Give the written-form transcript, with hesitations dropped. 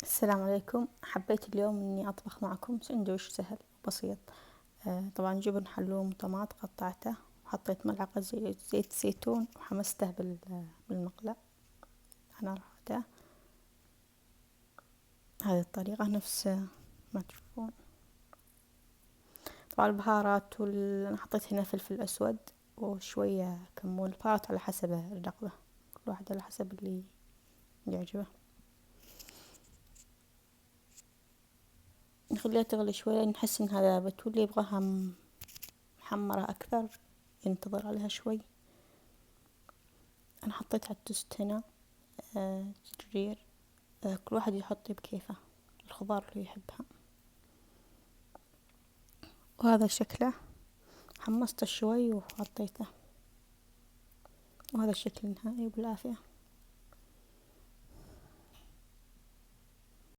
السلام عليكم. حبيت اليوم اني اطبخ معكم سندويش سهل بسيط. طبعا جبن حلوم وطماط قطعته وحطيت ملعقة زيت زيتون وحمسته بالمقلاة على نار هادية. هذه الطريقة نفس ما تشوفون. طبعا البهارات أنا حطيت هنا فلفل أسود وشوية كمون. البهارات على حسب الرغبة، كل واحد على حسب اللي يعجبه. نخليها تغلي شوية، نحس انها ذابت، واللي يبغاها محمرة أكثر ينتظر عليها شوي. أنا حطيت على التوست هنا جرجير. كل واحد يحط بكيفه الخضار اللي يحبها. وهذا شكله، حمصته شوي وحطيته، وهذا الشكل النهائي بالعافية.